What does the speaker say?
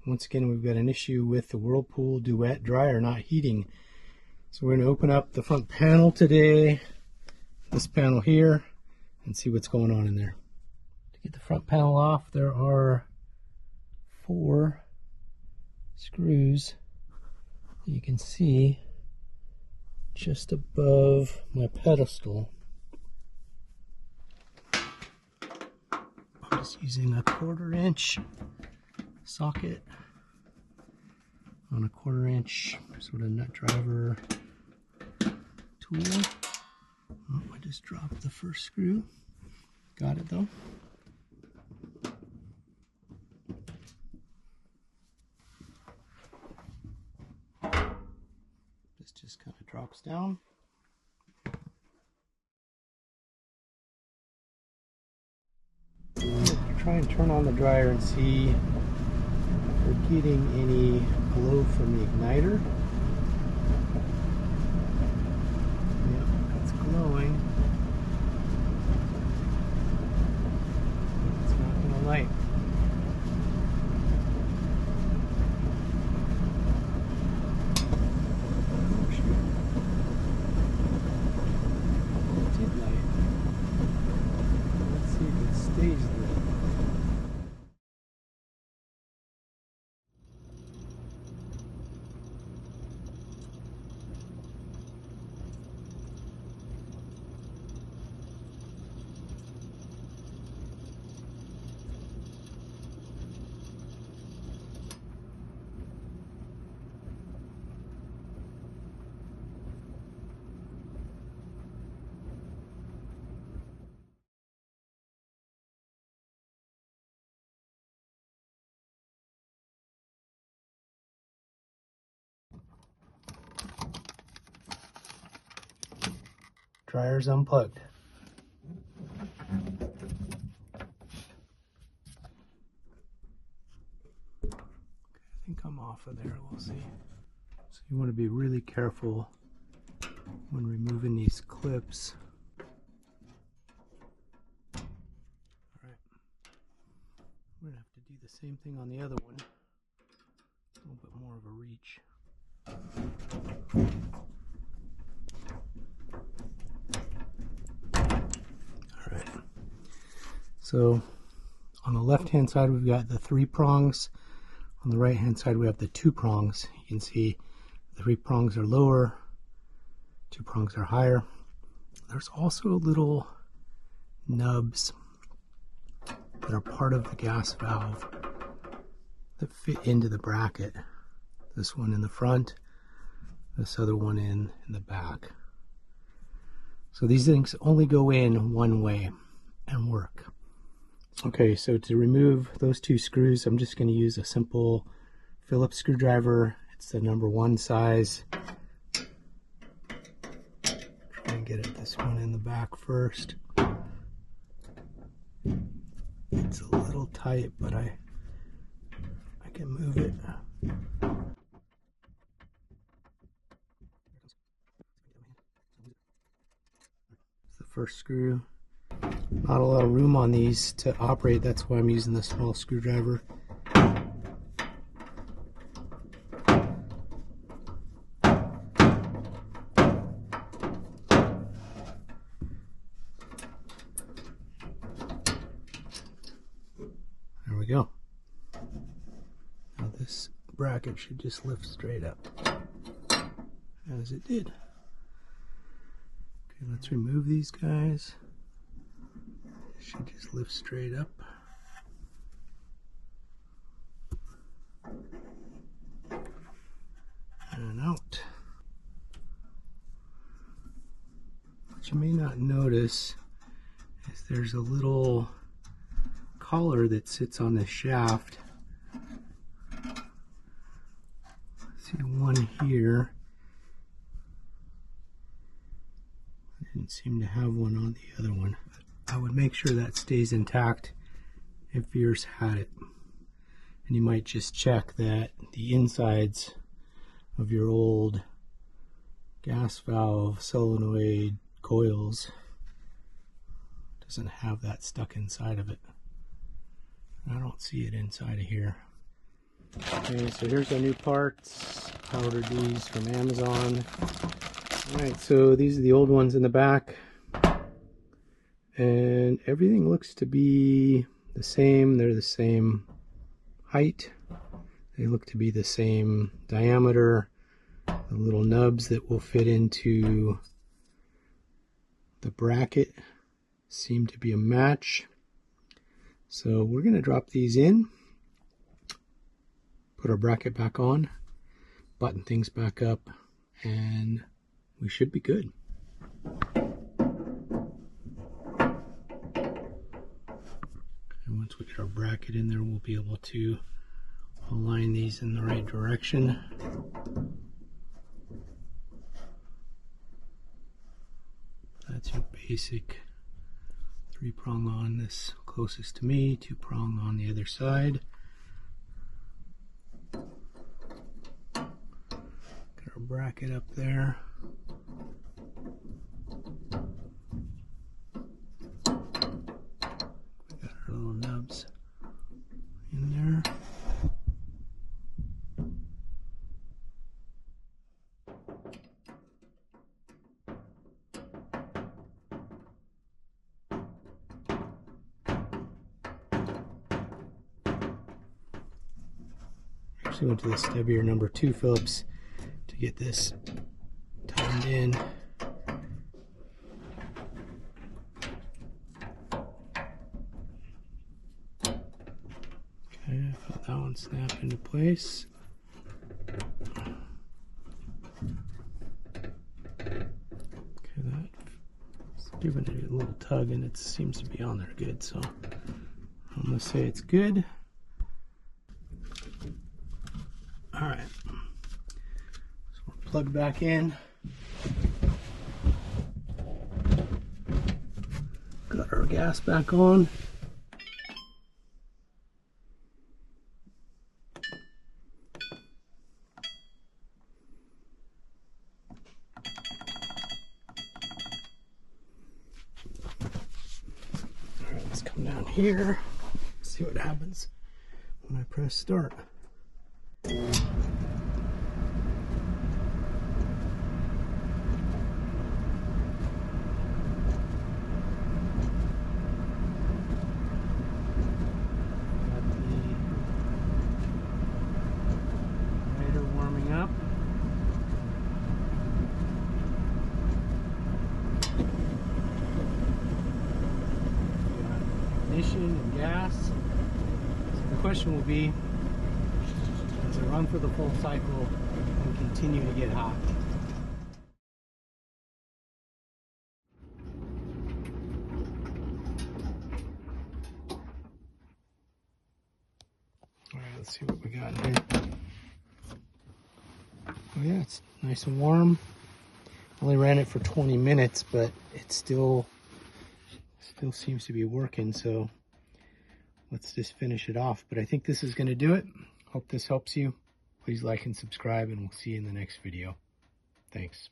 Once again, we've got an issue with the Whirlpool Duet Dryer not heating. So we're going to open up the front panel today, this panel here, and see what's going on in there. To get the front panel off, there are 4 screws that you can see just above my pedestal. I'm just using a 1/4 inch socket on a 1/4 inch sort of nut driver tool. Oh, I just dropped the first screw. Got it though. This just kind of drops down. Try and turn on the dryer and see if we're getting any glow from the igniter. Yep, it's glowing. It's not going to light. Oh, shoot. It did light. Let's see if it stays lit. Dryer's unplugged. Okay, I think I'm off of there, we'll see. So you want to be really careful when removing these clips. Alright, we're going to have to do the same thing on the other one. A little bit more of a reach. So on the left hand side we've got the 3 prongs. On the right hand side we have the 2 prongs. You can see the 3 prongs are lower, 2 prongs are higher. There's also little nubs that are part of the gas valve that fit into the bracket. This one in the front, this other one in the back. So these things only go in one way and work. Okay, so to remove those 2 screws, I'm just going to use a simple Phillips screwdriver. It's the number 1 size. Try and get at this one in the back first. It's a little tight, but I can move it. It's the first screw. Not a lot of room on these to operate, that's why I'm using the small screwdriver. There we go. Now this bracket should just lift straight up, as it did. Okay, let's remove these guys. Should just lift straight up. And out. What you may not notice is there's a little collar that sits on the shaft. See one here. I didn't seem to have one on the other one. I would make sure that stays intact if yours had it. And you might just check that the insides of your old gas valve solenoid coils doesn't have that stuck inside of it. I don't see it inside of here. Okay, so here's our new parts. I ordered these from Amazon. Alright, so these are the old ones in the back. And everything looks to be the same. They're the same height. They look to be the same diameter. The little nubs that will fit into the bracket seem to be a match. So we're going to drop these in, put our bracket back on, button things back up, and we should be good. And once we get our bracket in there, we'll be able to align these in the right direction. That's your basic 3-prong on this closest to me, 2-prong on the other side. Got our bracket up there. We got our little nubs in there. Actually went to the stubbier number 2 Phillips to get this tightened in. Okay, I felt that one snap into place. Okay, that's giving it a little tug and it seems to be on there good, so I'm gonna say it's good. Alright, so we're plugged back in. Got our gas back on. Alright, let's come down here, see what happens when I press start. And gas. So the question will be, does it run for the full cycle and continue to get hot? Alright, let's see what we got here. Oh yeah, it's nice and warm. Only ran it for 20 minutes, but it still seems to be working, so let's just finish it off. But I think this is going to do it. Hope this helps you. Please like and subscribe, and we'll see you in the next video. Thanks.